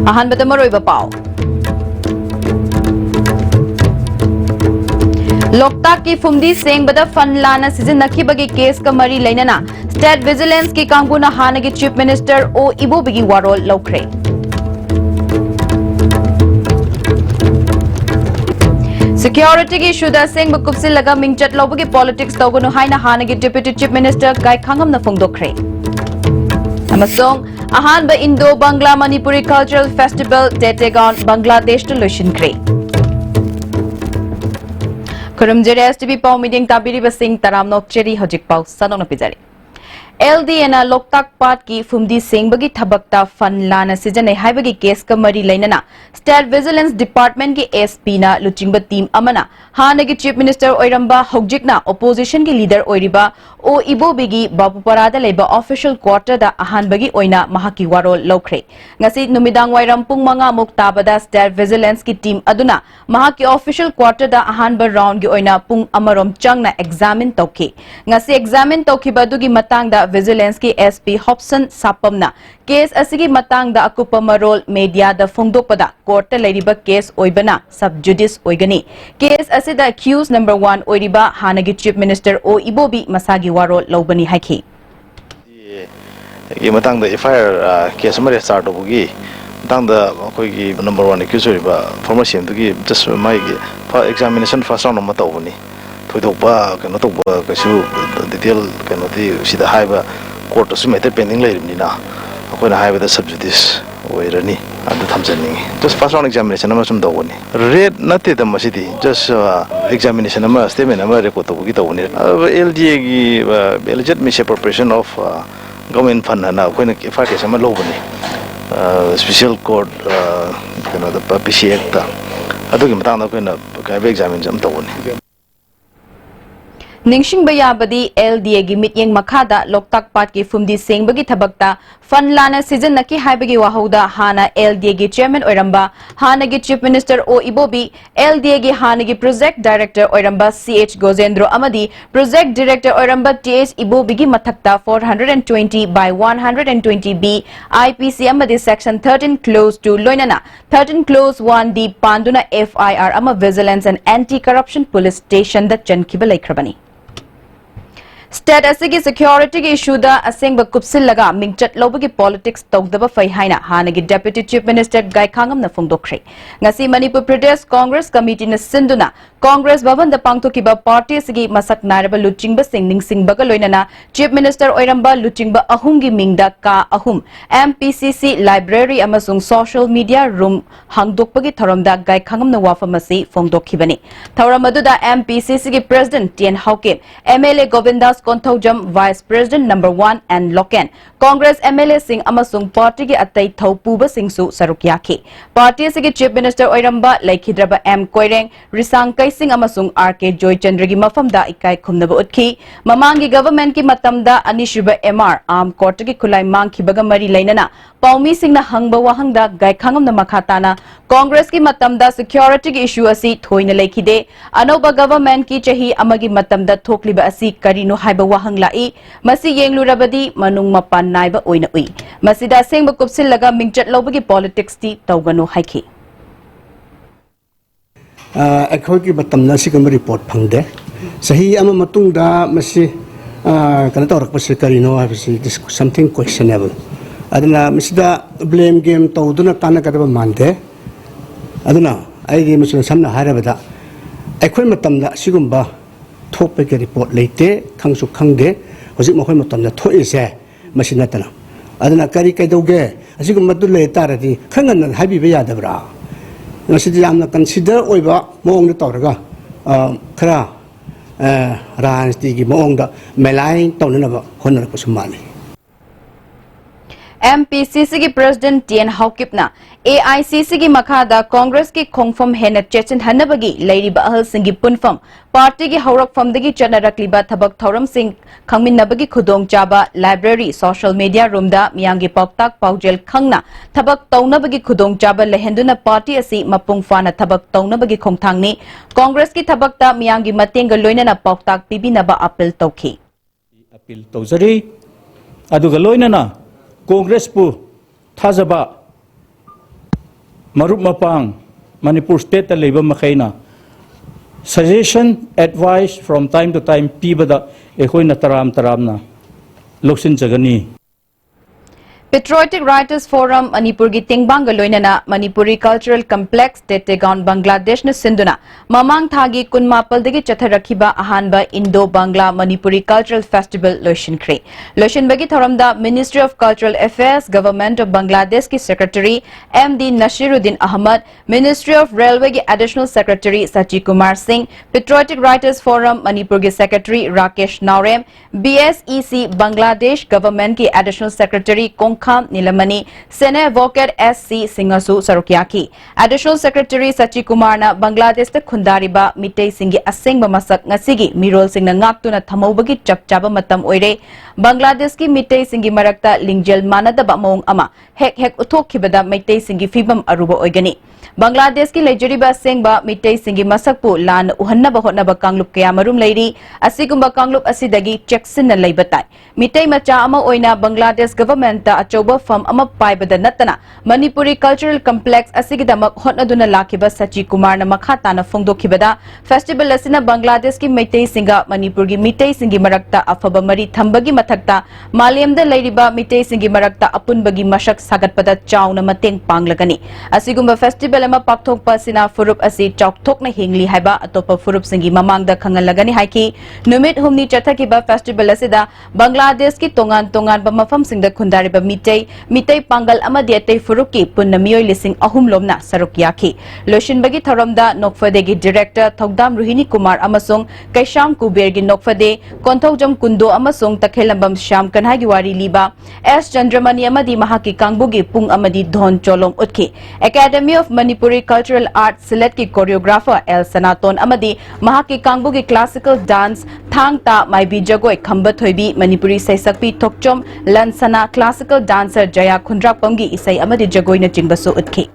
अहानबद मरोइबा पाव लोकताक की फुमदी सेंगबद फन लाना सिजनखिबगी केस का मरी लेनना स्टेट विजिलेंस की कांगुना हानगी चीफ मिनिस्टर ओ इबोबिगी वारोल लौख्रे सिक्योरिटी की इशूदा सेंग कुपसिल लगा मिंगचट लौबगी पॉलिटिक्स तौगनु हाइना हानगी deputy chief minister Gaikhangam न फोंगदोख्रे अमसोंग अहानब Indo Bangla Manipuri cultural festival टेटेगॉन बांग्लादेश तो लोइसिनख्रे खुरुमजेरे एसटीवी पाव मीडिंग ताबिरी बसिंग तराम नोकचेरी हजिक पाव सनोन पिजारी एलडीएना लोकताक पाट की फुमदी सेंगबगी थबकता फन लाना सिजने हाइबगी केस का मरी लेनना स्टेट विजिलेंस डिपार्टमेंट की एसपी ना लुचिंग टीम अमना हानगी चीफ मिनिस्टर ओइरंबा हौजिकना ओपोजिशन की लीडर ओइरिबा ओ इबोबिगी बाबुपरादा लेबा ऑफिशियल क्वार्टर दा अहानबगी ओइना महाकी वारोल लौख्रे ngasi numidang wairam pung manga muk tabada state vigilance की टीम अदुना महाकी ऑफिशियल क्वार्टर दा अहानबा राउंड की ओइना पुंग अमरोम चंगना एग्जामिन तौखी ngasi एग्जामिन तौखिबा दुगी मतंगदा विजिलेंस की एसपी हॉप्सन सापमना केस असिगी मतंगदा अकुपा मरोल मीडिया दा फोंगदोकपदा कोर्ट लेरिबा केस ओइबना सब जुडिस ओइगनी केस असिदा एक्यूज नंबर 1 ओइरिबा हानगी चीफ मिनिस्टर ओ इबोबी मसागी वारोल लौबनी हाइखी ये मतंग द एफआईआर केस मरे स्टार्ट होगी मतंग द कोई की नंबर 1 एक्यूज ओइबा फॉर्मर सीएम दुगी जस्ट माई की एग्जामिनेशन फर्स्ट राउंड म तौबनी थोइदोकबा कनो तौबा कसु डिटेल कनो दी सिदा हाइबा कोर्ट सु मेटर पेंडिंग लेरिबनिना अखोना हाइबा द सब्जुडिस ओइरनी अदु थमजनी जस्ट फर्स्ट राउंड एग्जामिनेशन म सुम दौबनी रेड नते द मसिदी जस्ट एग्जामिनेशन म स्टेटमेंट म रेकॉर्ड तौबगी तौबनी एलडीए की alleged misappropriation of government fund ना अखोना एफआईआर केस म लोबनी स्पेशल कोर्ट कनो द पीसी एक्ट अदुगी मतंग अखोना काइबा एग्जामिनेशन तौबनी निंगशिंग बयाबदी एलडीए की मिटिंग मखादा लोकताक पाट की फुमदी सेंगबगी थबकता फन लाना सीजन नकी हाइबगी वाहौदा हाना एलडीए की चेयरमैन ओइरंबा हानगी चीफ मिनिस्टर ओ इबोबी एलडीए की हानगी प्रोजेक्ट डायरेक्टर ओइरंबा सीएच गोजेंद्रो अमदी प्रोजेक्ट डायरेक्टर ओइरंबा टीएच इबोबीगी मथक्ता 420 by 120 बी आईपीसी अमदी सेक्शन 13 क्लोज 2 लोइनना 13 क्लोज 1 डी पांडुना एफआईआर अमा vigilance and anti corruption police station द चनखिबा लेख्रबनी स्टेट असिगी सिक्योरिटी की इशूदा असेंग कुपसिल लगा मिंगचट लोबगी पॉलिटिक्स तौदबा फै हाइना हानगी deputy chief minister Gaikhangam न फोंगदोख्रे ngasi मणिपुर प्रदेश कांग्रेस कमिटी न सिंधुना कांग्रेस भवन द पांगथोकिबा पार्टी सिगी मसक नारबा लुचिंगबा सिंगनिंगसिंगबगा लोइनना चीफ मिनिस्टर ओइरंबा लुचिंगबा अहुमगी मिंगदा का अहुम एमपीसीसी लाइब्रेरी अमसुंग सोशल मीडिया रूम हांगदोकपगी थरमदा गाय खांगम न वाफमसी फोंगदोखिबनी थौरम अदुदा एमपीसीसी की president TN Haokip MLA Govindas Konthoujam vice president number 1 and Loken Congress MLA Singh अमसुंग पार्टी के अतई थौपुबा सिंहसु सरुक याखी पार्टी सिगी चीफ मिनिस्टर ओइरंबा लेखिद्रबा एम कोइरेंग रिसांग कैसिंग अमसुंग आरके जॉयचंद्रगी मफमदा इकाई खुमनबा उठखी ममांगी गवर्नमेंट की मतमदा अनिशुबा एमआर आम कोर्ट की खुलाई मांगखिबगा मरी लेनना पाउमी सिंहना हंगबा वहंगदा गायखांगमना मखाताना कांग्रेस की मतमदा सिक्योरिटी की इशू असी थोइना लेखिदे अनोबा गवर्नमेंट की चही अमगी मतमदा थोकलिबा असी करिनो हाइबा वहंग लाई मसी येंगलुरबदी मनुंग मपान नाइबा ओइना उइ मसीदा सेंगबा कुपसिल लगा मिंगचट लोबगी पॉलिटिक्स ती तौगनो हाइखी अखोई की मतमना सिगम रिपोर्ट फंगदे सही अमा मतुंगदा मसी कना तौरकपसे करिनो हाइबसी दिस समथिंग क्वेश्चनेबल अदना मसीदा ब्लेम गेम तौदुना काना कदबा मानदे अदना आइगी मसुन समना हारबदा अखोई मतमदा सिगुम्बा थोपे के रिपोर्ट लेते खंगसु खंगदे हजिक मखोई मतमदा थोइसे मसी नतना अदना करी कैदौगे असिगुम मदु ले तारदी खंगन हाइबिबा यादबरा ngasi yamna consider oiba moong da tawraga khara rajniti gi moong da melai tawna ba honor ko sumali MPCC की प्रेसिडेंट टीएन हाउकिपना एआईसीसी की मखादा कांग्रेस की खोंगफम हेन चेचन हनबगी लेरिबा अहल सिंगी पुनफम पार्टी की हौरकफमदगी चनरकलिबा थबक थौरम सिंह खंगमिनबगी खुदोंग चाबा लाइब्रेरी सोशल मीडिया रूमदा मियांगी पाउताक पाउजेल खंगना थबक तौनबगी खुदोंग चाबा लेहेंदुना पार्टी असि मपुंग फाना थबक तौनबगी खोंगथांगनी कांग्रेस की थबकता मियांगी मतेंग लोइनना पाउताक पिबिनबा अपील तौखी अपील तौजरी अदुगा लोइनना कांग्रेस पु थाजबा marup mapang Manipur state labor makaina suggestion advice from time to time pibada ekoi na taram na loksin jagani. Patriotic Writers Forum Manipur gi tingbang loinana Manipuri Cultural Complex Tetegaon Bangladesh na sinduna mamang thagi kunmapal dagi chatharakhiba ahanba Indo-Bangla Manipuri Cultural Festival loishinkre. Loishinbagi thoramda Ministry of Cultural Affairs Government of Bangladesh ki Secretary MD Nashiruddin Ahmad, Ministry of Railway ki Additional Secretary Sachi Kumar Singh, Patriotic Writers Forum Manipur ki Secretary Rakesh Naurem, BSEC Bangladesh Government ki Additional Secretary Kham Nilamani, Sene Advocate SC Singasu Sarukyaki. Additional Secretary Sachi Kumar na Bangladesh ta khundariba mitei singi aseng masak ngasigi mirol sing na ngaktu na thamobagi chapchaba matam oire Bangladesh ki mitei singi marakta lingjel manadaba maung ama hek uthok khibada mitei singi fibam aruba oigani. Bangladesh ki lejuriba sengba mitei singi masakpu lan uhannaba hotnaba kanglup kaya marum leiri asigumba kanglup asidagi cheksin na leibatai. Mitei macha ama oina Bangladesh government ta achoba firm ama paibada natana Manipuri Cultural Complex asigidamak hotnaduna lakiba Sachi Kumar na makhata na fongdokhibada festival asina Bangladesh ki mitei singa Manipur gi mitei singi marakta afaba mari thambagi mathakta malemda leiriba mitei singi marakta apunbagi masak sagatpada chauna mateng panglagani. Asigumba festival ama pakthokpa sina furup asi chokthokna hingli haiba atopa furup singi mamangda khangalagani haiki numit humni chathakiba festival asida Bangladesh ki tongan ba mafam singda khundariba mitei pangal amadi atei furup ki punna miyoi lising ahum lomna saruk yaki. Loishinbagi thoramda Nokfade gi Director Thogdam Ruhini Kumar amasung Kaisham Kuber gi Nokfade Konthojam Kundo amasung Takhelambam Sham Kanhai gi wari liba S Chandramani amadi mahaki kangbugi pung amadi dhon cholom utki. Academy of Manipuri Cultural Arts Select ki choreographer El Sanaton amadi mahaki kangbugi classical dance thang ta maibi jagoi khamba thoibi Manipuri saisakpi thokchom lansana classical dancer Jaya Khundrak Pamgi isai amadi jagoi na chingbaso utki.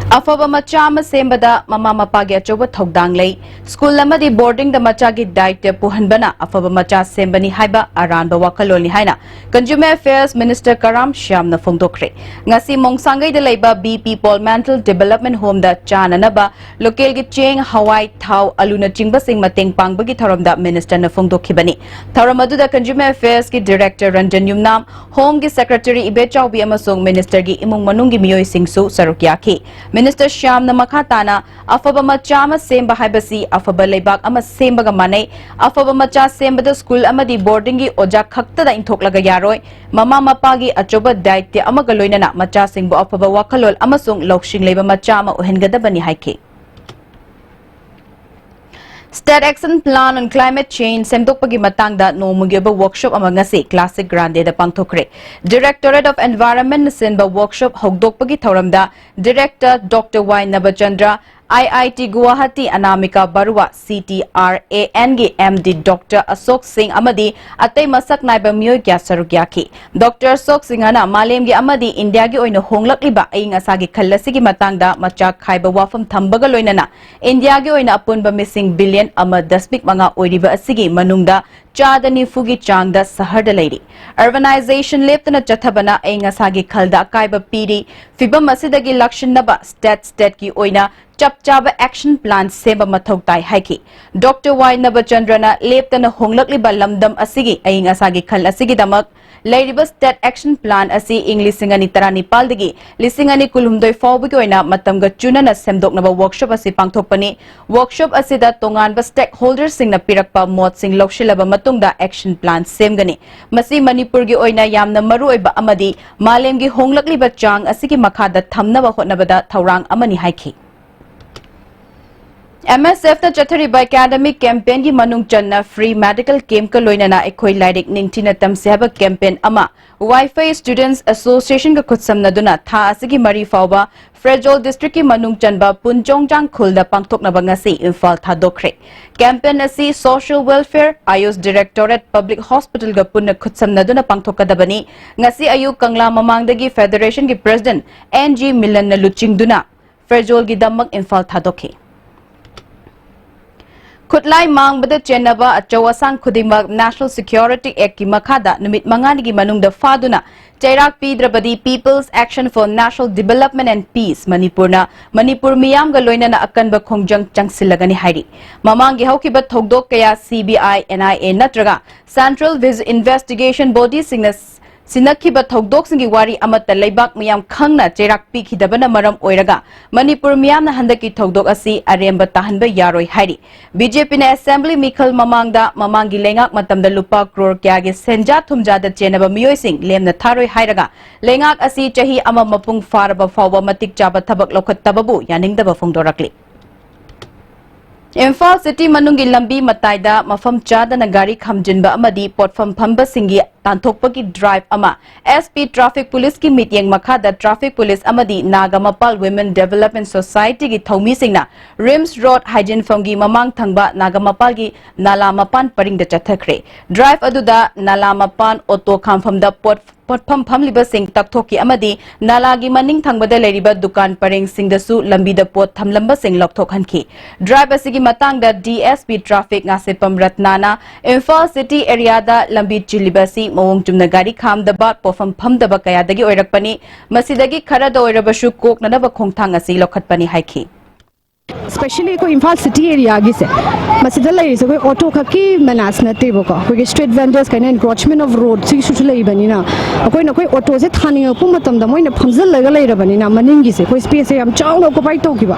Afaba macha ama sembada mama mapagi achoba thogdang lei school amadi boarding da macha gi diet te puhanbana afaba macha sembani haiba aranba wakaloni haina Consumer Affairs Minister Karam Shyam na phongdokre ngasi mongsangai da leiba BP Paul Mantle Development Home da chananaba local gi cheng hawai thau aluna chingba sing mateng pangbagi thoramda minister na phongdokhibani thoramadu da Consumer Affairs ki Director Ranjan Yumnam Home gi Secretary Ibe Chaubi amasung minister gi imung manung gi miyoi singsu sarukyaki Minister Shyam na makhatana afaba macha ama semba haibasi afaba leibak ama semba ga manai afaba macha semba da school amadi boarding gi oja khakta da inthoklaga yaroi mama mapagi achoba daitya ama ga loinana macha singbo afaba wakhalol amasung loksing leiba macha ama uhengadabani haike. State Action Plan on Climate Change semdokpagi matangda nomugiba workshop amangasi Classic Grande da pangthokre. Directorate of Environment sinba workshop hogdokpagi thoramda Director Dr. Y Nabachandra IIT Guwahati Anamika Barua CTRAN gi MD Dr. Asok Singh amadi atay masak naiba miyoi kya sarugyaki. Dr. Asok Singh ana malem gi amadi India gi oina honglakliba aing asagi khallasigi matangda macha khaiba wafam thambaga loinana India gi oina apunba missing billion ama dasmik manga oiriba asigi manungda Chadani Fugi Changda Saharda Lady. Urbanization leptana chathabana aing asagi khalda kaiba piri fibam asidagi lakshin naba state ki oina chapchaba action plan seba mathok tai haiki. Dr. Y Nabachandrana leptana honglakliba lamdam asigi aing asagi khal asigi damak Lairiba State Action Plan asi ing lisingani tarani paldagi lisingani kulumdoi fawbagi oina matamga chunana semdoknaba workshop asi pangthokpani workshop asida tonganba stakeholders singna pirakpa mot sing lokshilaba matungda action plan semgani masi Manipur gi oina yamna maruoiba amadi malemgi honglakliba chang asigi makhada thamnaba hotnabada thaurang amani haiki. MSF na chathariba academic campaign gi manung channa free medical camp ka loinana ekhoi lairik ningtina tamse haba campaign ama Wi-Fi Students Association ka khutsamna duna tha asigi mari fawba Frejol district ki manung chanba punjongjang khulda pangthokna bangasi Imphal thadokre campaign asi Social Welfare Ayush Directorate Public Hospital ga punna khutsamna duna pangthokadabani ngasi ayu kangla mamangdagi Federation ki President NG Milan na luching duna Frejol gi damak Imphal thadokhe. Kutlai mang bada chenaba achawasang khudimak National Security Act ki makhada numit mangani ki manungda faduna Chairak Pidrabadi People's Action for National Development and Peace Manipur miyam ga loina na akanba khongjang changsilagani hairi mamang gi haukiba thogdok kaya CBI NIA natraga Central Investigation Body Sinakhiba thogdok singi wari amata leibak miyam khangna Chairak pi khidabana maram oiraga Manipur miyam na handaki thogdok asi aremba tahanba yaroi hairi BJP na Assembly Mikhal mamangi lengak matamda lupa crore kya gi senja thumja da chenaba miyoi sing lemna tharoi hairaga lengak asi chahi ama mapung faraba fawba matik chaba thabak lokhat tababu yaningdaba phongdorakli Imphal City Manungi Lambi Mataida Mafam Chada Nagari Khamjinba Amadi Potfam Phamba Singi Tanthokpagi Drive Ama SP Traffic Police ki Mityeng Makhada Traffic Police Amadi Nagamapal Women Development Society ki Thomi Singna Rims Road Hygiene Fongi Mamang Thangba Nagamapal gi Nalamapan Paringda Chathakre Drive Aduda Nalamapan Auto Khamfamda Potfam Phamliba Sing Taktoki Amadi Nalagi Maning Thangbada Leriba Dukan Paring Singdasu Lambida Pot Thamlamba Sing Lokthok Hanki Drive asigi matangda DSP Traffic Ngasipam Ratnana Imphal City area da lambi chilibasi mawong chumna gari khamdaba pofam phamdaba kayadagi oirakpani masidagi kharada oirabashu koknadaba khongthang asi lokhatpani haiki Especially ko Imphal city area gi se masida lai se ko auto khaki manas na te boko ko street vendors kind encroachment of road si su lai bani na koi auto se thani pu matam da moi na phamjal laga lai ra bani na maning gi se ko space am chaw no ko pai to ki ba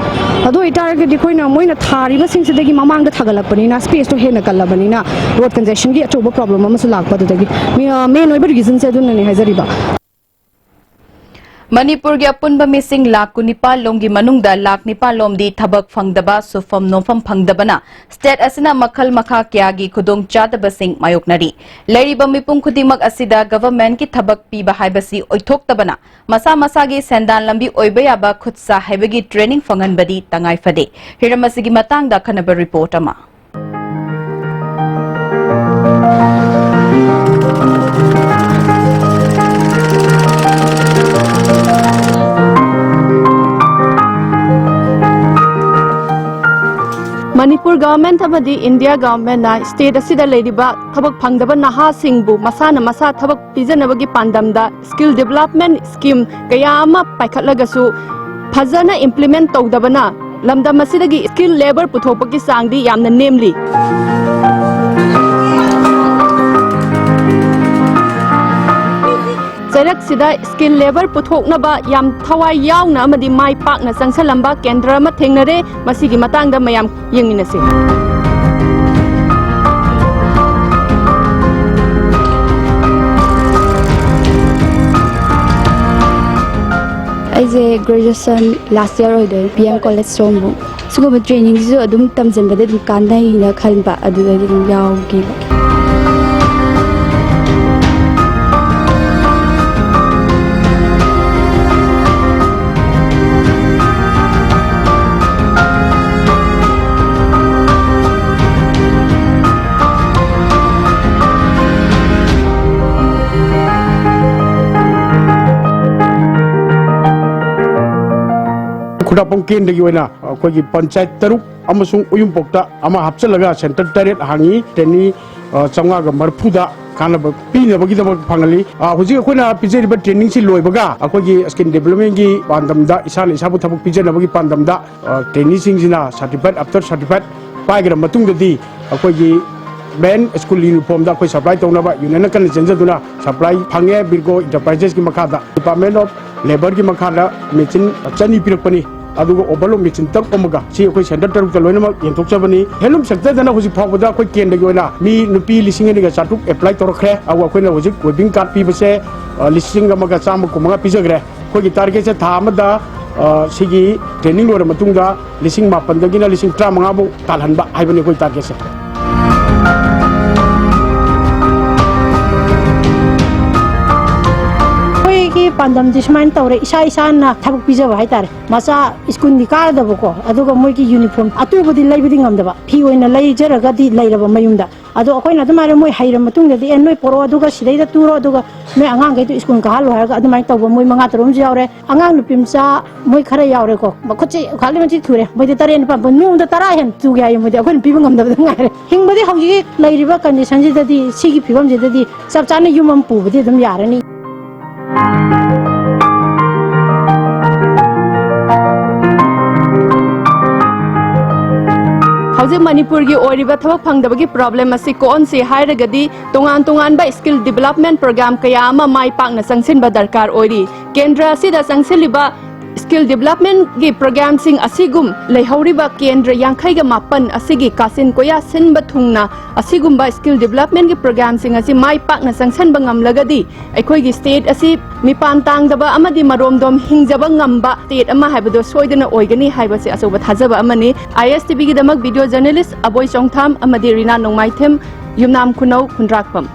ado itar ge koi na moi na thari ba sing se dagi mamang da thagalak bani na space to he na kala bani na road congestion gi achoba problem am su lak pa da gi main oi reason se dun ne hazari ba Manipur gi apunba missing lakh kunipal lomgi manungda lakh nipal lomdi thabak phangdaba sufam nofam phangdabana state asina makhal makha kya gi khudong chadaba sing mayoknari leriba mipung khudimak asida government ki thabak piba haibasi oithoktabana masa gi sendan lambi oiba yaba khutsa haibagi training fanganbadi tangai fade hiramasigi matangda khanaba report ama Manipur government amadi India government na state asida lediba thabak phangdaba naha singbu masa thabak pijanabagi pandamda skill development scheme kaya ama paikhatlagasu phajana implement tawdabana lamdam asidagi skill labor puthopaki sangdi yamna namely Chairak sida skill labor puthoknaba yam thawai yauna amadi mai pakna sangsalamba kendra ma thengnare masigi matangda mayam yenginase Aise graduation last year oide PM college sombu sugo training ju adum tamjanbade dum kanai na khalba adu dum yawgi Pungkin dagi wena ko gi panchayat taruk amasung uyum pokta ama hapchalaga center taret hangi teni changa ga marphuda kana pina bagi da phangali huji ko na pije riba training si loi baga ko gi skin development gi pandam da isan isabu thabuk pije na bagi pandam da training sing jina certificate after certificate paigra matung dadi ko gi ben school uniform da ko supply tawna ba union kan jenja duna supply phange birgo enterprises gi makada department of labor gi makada machine chani pirakpani adugo overload machine tak omaga si ko center taruk ta loina yen thokchabani helum sector dana huji phawda ko ken dagi na mi nupi lising ni ga chatuk apply torkhre awa ko na huji wedding card pi base lising amaga cham ko maga pijagre ko gi target se tha amada sigi training lora matungda lising mapan dagi na lising 35 bu talhanba haibani ko target se पांडम जिसमान तौरे इसा इसाना थबक पिजब हाइतारे मचा school नि कारदबको अदुगा मोइकी uniform अतुबदि लैबदि ngамदबा फी ओइना लैजरगदि लैरबा मयुमदा अदो अखोइना अदुमारे मोइ हैर मतुंगदि N नोइ पोरो अदुगा सिदैदा तुरो अदुगा नोइ आंगांग गैदु school का हालो हारगा अदुमाइ तौबा मोइ मंगा तरोम यावरे आंगांग नुपिमचा मोइ खरा यावरे को मखुचे खाली मचि थुरे मोइदे तरेन पा बनुदा तरा हेन तुगे आइ मोइदे अखोइन पिबं ngамदबा ngaire हिंगबदि हौजि लैरिबा कंडीशन जिददि सिगी फिबम जिददि सबचाने युमम पुबदि अदुम यारनी हौजिक मणिपुर की ओरिबा थबक फंगदबगी प्रॉब्लम असि कोन से हाइरगदी तोंगान तोंगान बा स्किल डेवलपमेंट प्रोग्राम कया अमा माइ पाकना संगसिनबा दरकार ओइरी केंद्र असिदा संगसिलिबा स्किल डेवलपमेंट की प्रोग्राम सिंग असिगुम लेहौरिबा केंद्र यांखैगा मापन असिगी कासिन कोया सिनबा थुंगना असिगुम्बा स्किल डेवलपमेंट की प्रोग्राम सिंग असि माइ पाकना संगसनबा ngamlagadi अखोइगी स्टेट असि मिपान तांगदबा अमदि मरोमदोम हिंजबा ngamba स्टेट अमा हाइबदो सोइदना ओइगनी हाइबसे असोबा थाजबा अमनि आईएसटीवी की दमक वीडियो जर्नलिस्ट अबोय चोंगथाम अमदि रीना नोंमाइथेम युमनाम खुनौ खुनराकपम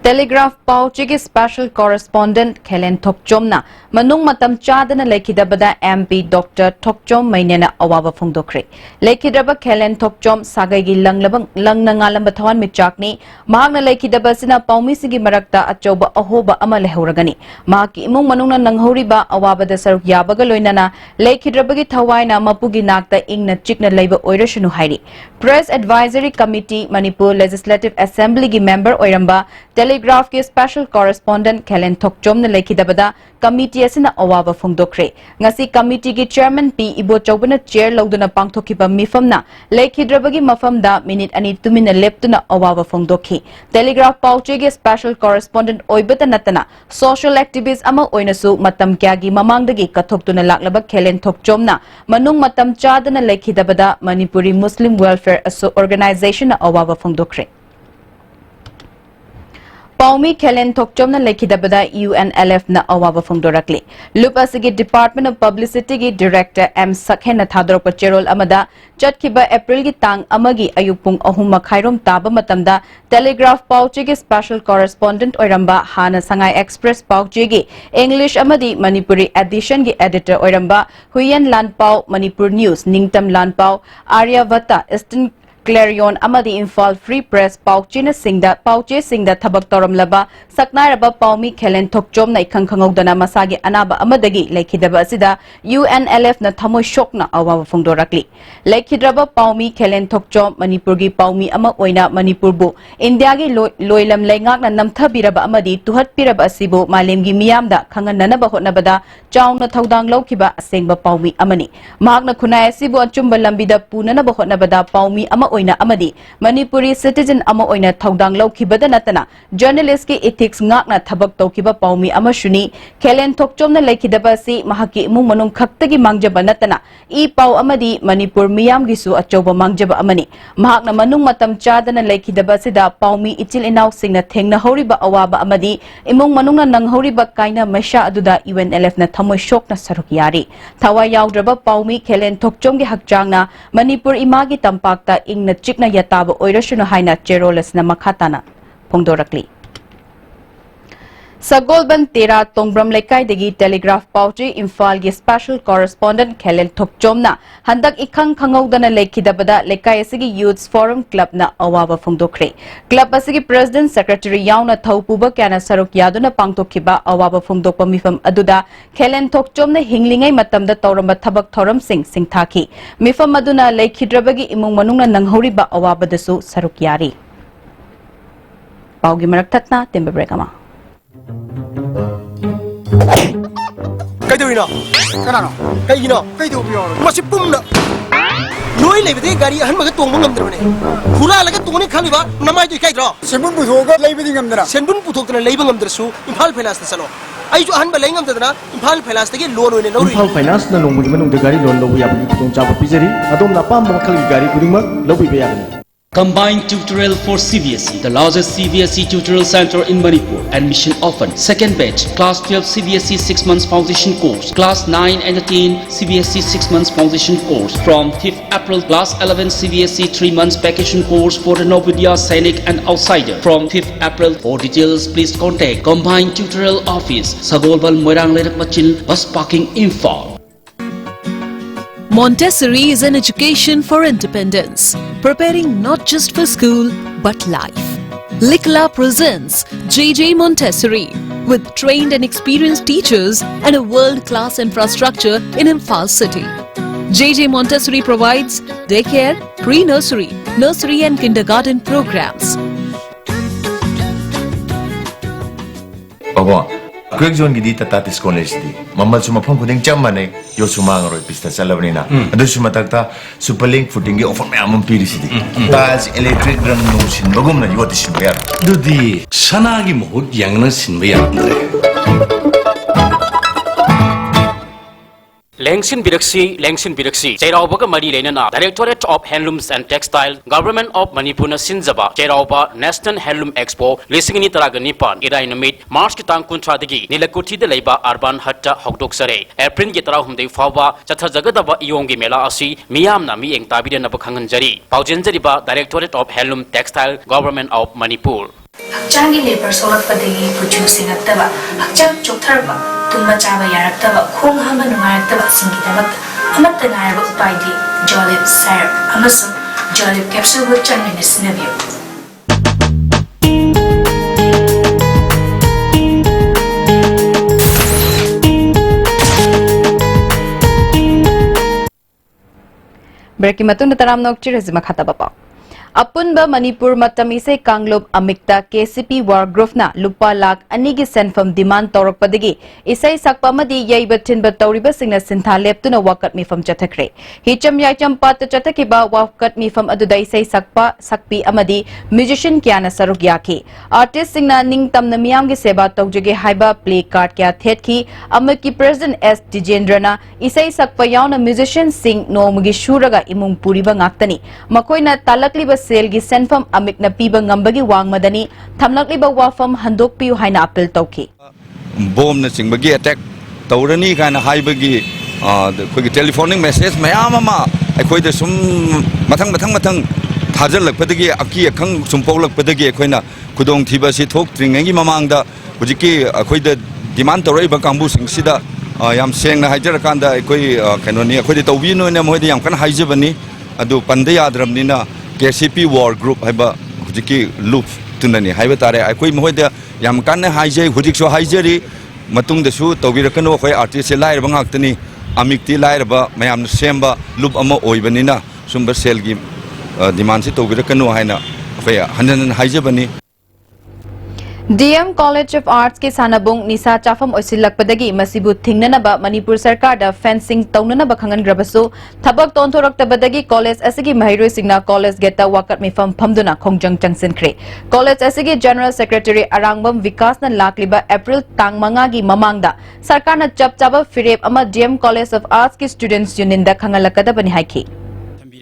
टेलीग्राफ पाउची के स्पेशल कॉरेस्पोंडेंट खेलेन थोकचोमना मनुंग मतम चादना लेखिदबदा एमपी डॉक्टर थोकचोम मैनेना अवाबा फोंदोखरे लेखिद्रबा खेलेन थोकचोम सागैगी लंगनंगालंब थवान मिचाकनी महागना लेखिदबसिना पौमीसिगी मरक्ता अचौबा अहोबा अमा लेहौरगनी महाकी इमुंग मनुंगना नंगहौरिबा अवाबदा सरुक याबगा लोइनना लेखिद्रबगी थवाइना मपुगी नाकता इंगना चिकना लैबा ओइरसुनु हाइरी press advisory committee Manipur legislative assembly की मेंबर ओइरंबा टेलीग्राफ के स्पेशल कॉरेस्पोंडेंट खेलेन थोकचोमना लेखिदबदा कमिटी असिना अवाबा फोंदोखरे ngasi कमिटी की चेयरमैन पी इबो चौबना चेयर लौदना पांगथोखिबा मिफमना लेखिद्रबगी मफमदा मिनिट अनि तुमिना लेप्तुना अवाबा फोंदोखि टेलीग्राफ पाउचे के स्पेशल कॉरेस्पोंडेंट ओइबता नतना सोशल एक्टिविस्ट अमा ओइनसु मतम क्यागी ममांगदगी कथोक्तुना लाक्लबा खेलेन थोकचोमना मनुंग मतम चादना लेखिदबदा मणिपुरी मुस्लिम वेलफेयर ऑर्गेनाइजेशन अवाबा फोंदोखरे पौमी खेलेन थोकचोमना लेखिदबदा UNLF ना अवाबा फोंदोरकले लुप असगी डिपार्टमेंट ऑफ पब्लिसिटी की डायरेक्टर एम सखेना थादोरप चेरोल अमदा चटखिबा अप्रैल की तांग अमगी अयुपुंग अहुम मखाइरोम ताब मतमदा टेलीग्राफ पाउचे के स्पेशल कॉरेस्पोंडेंट ओइरंबा हाना संगाई एक्सप्रेस पाउचे की इंग्लिश अमदी मणिपुरी एडिशन की एडिटर ओइरंबा हुयन लानपाउ मणिपुर न्यूज निंगतम लानपाउ आर्यवता ईस्टर्न क्लेरियन अमदी इम्फाल फ्री प्रेस पाउचे सिंगदा थबक तौरमलबा सकनारबा पौमी खेलेन थोकचोमना इखंग खंगौदना मसागी अनाबा अमदगी लेखिदबा असिदा UNLF ना थमोय शोकना अवाबा फोंदोरकली लेखिद्रबा पौमी खेलेन थोकचोम मणिपुर की पौमी अमा ओइना मणिपुरबु इंडिया की लोइलम लेंगाकना नमथबिरबा अमदी तुहतपिरबा असिबु मालेमगी मियामदा खंगननबा होटनबदा चाउना थौदांग लौखिबा असेंबा पौमी अमनी महागना खुनाय असिबु अचुंबा लंबिदा पुननबा होटनबदा पौमी अमा ओइना अमदी मणिपुरी सिटीजन अमा ओइना थौदांग लौखिबदा नतना जर्नलिस्ट की ethics ngakna thabak tawkiba paumi amashuni khelen thokchomna lekhidaba si mahaki imung manung khaktagi mangjaba natana I pau amadi manipur miyam gisu achoba mangjaba amani mahakna manung matam chadana lekhidaba sida paumi ichil inaw singna thengna horiba awaba amadi imung manungna nanghoriba kaina masha aduda UNLF na thamoy shokna saruk yari thawa yawdraba paumi khelen thokchomgi hakchangna manipur imagi tampakta ingna chikna yataba oirashuna haina cherolas na makhatana phongdorakli Sagolban Tera Tongbram Lekai Degi Telegraph Pauchi Imphal gi Special Correspondent Khelel Thokchomna Handak Ikhang Khangawdana Lekhidabada Lekai asigi Youth Forum Club na awaba phongdokre Club asigi President Secretary Yauna Thaupuba Kana Saruk Yaduna Pangtokhiba awaba phongdokpa mifam aduda Khelen Thokchomna hinglingai matamda tawramba thabak thoram singthaki mifam aduna lekhidrabagi imung manungna nanghoriba awabadasu saruk yari Paugi marak thatna tembe brekama Kaidurino? Kanano? Kaino? Kaidubiyo? Masipumna. Noi lebede gari ahan maga tongmo ngamdrone. Pura laga tongni khaliba namai tu kaidro. Senbun puthoga leibedi ngamdra. Senbun puthokna leiba ngamdrasu Imphal Finance ta salo. Ai ju ahan ba leing ngamdadna Imphal Finance ta ge loan oine lori. Imphal Finance na longbu manung de gari loan lobu ya bu tong chaba pizeri. Adom na pam ba khali gari kudingma lobu be ya. Combined tutorial for CBSE, the largest CBSE tutorial center in Manipur. Admission open. Second batch, Class 12 CBSE 6 months foundation course. Class 9 and 10 CBSE 6 months foundation course. From 5th April, Class 11 CBSE 3 months vacation course for the Novidya, Sainik and outsider. From 5th April, for details please contact Combined Tutorial Office, Sagolbal Moirang Lerak Machil, Bus Parking Info. Montessori is an education for independence, preparing not just for school but life. Likla presents JJ Montessori with trained and experienced teachers and a world-class infrastructure in Imphal city. JJ Montessori provides daycare, pre-nursery, nursery and kindergarten programs. Quick zone gidi Tatis College di. Mamal suma phone kuding chamane yo suma ngaro pista chalabni na. Adu suma takta superlink footing ge offer me amam piri sidi. Tas electric rang no sin bagum na yoti sin ya. Dudi sanagi mohut yang na sin ba yandre. Lengsin Biraksi, Chairauba Mari Lenana, Directorate of Handlooms and Textile, Government of Manipur Sinzaba, Chairauba National Handloom Expo, Lisingini Taraganipan, Irainamid, March Kitang Kuntradigi, Nilakuti de Leba, Arban Hatta, Hogdoksare, Erprin Gitarahum de Fava, Chatazagaba Yongi Mela Asi, Miam Nami and Tabida Nabakanganjari, Paujenjariba, Directorate of Handloom Textile, Government of Manipur. Hakchangi labor solakpadagi producing attaba, Hakchang Choktarba, Tumba Chava Yaraktaba, Kung Hama Numarataba Singidabat, Amata Naira Upaidi, Jolip Syrup, Amasu, Jolip Capsule with Changi Sinavio. Breaking Matunda Taramnok Chirizima Katabapa. Apunba Manipur Matamise Kanglub Amikta KCP War Grofna Lupa Lak Anigi Senfam Demand Torok Padigi Isai Sakpamadi Yaiba Tinba Toriba Singna Sinta Leptuna Wakat Me from Chatakre. Hicham Yacham Pat Chatakiba Wakat Me from Aduda Isai Sakpa Sakpi Amadi Musician Kiana Sarugyaki. Artist Singna Ning Tam Namiamgi Seba Togjage Haiba Play Card Kya Thetki Amaki President S. Dijendrana Isai Sakpa Yauna Musician Sing No Mugi Shuraga Imung Puriba Ngaktani Makoina Talakliba Selgi Senfam Amik na piba ngambagi wang madani thamlakliba wafam handok piu haina appeal tauki. Bomb na singbagi attack taurani kana haibagi koi telephonic message mayam ama akoi da sum mathang thajal lakpadagi aki akhang sumpok lakpadagi akoi na kudong thiba si thok tringengi mamang da hujiki akoi da demand torai ba kambu singsida yam seng na hajar kanda akoi kanoni akoi da tawbi no na moi da yam kan haijabani adu pandaya adramni na KCP War Group haiba hujiki loop tunani haiba tare akoi moida yam kan haije hujik so haijeri matung da su tawbirakano khoi artist se lair bangaktani amikti lair ba mayam semba loop ama oibanina sumber sel gi demand se tawbirakano haina khoi hanan haijebani DM College of Arts ke sanabung nisa chafam oisilakpadagi masibu thingnanaba Manipur Sarkar da fencing taunanaba khangan grabasu thabak tonthoroktabadagi college asigi mahiroi singna college geta wakat mifam phamduna khongjang changsinkhre college asigi general secretary Arangbam Vikas na lakliba April tang manga gi mamangda sarkar na chapchaba firep ama DM College of Arts ki students union da khangalakadabani haiki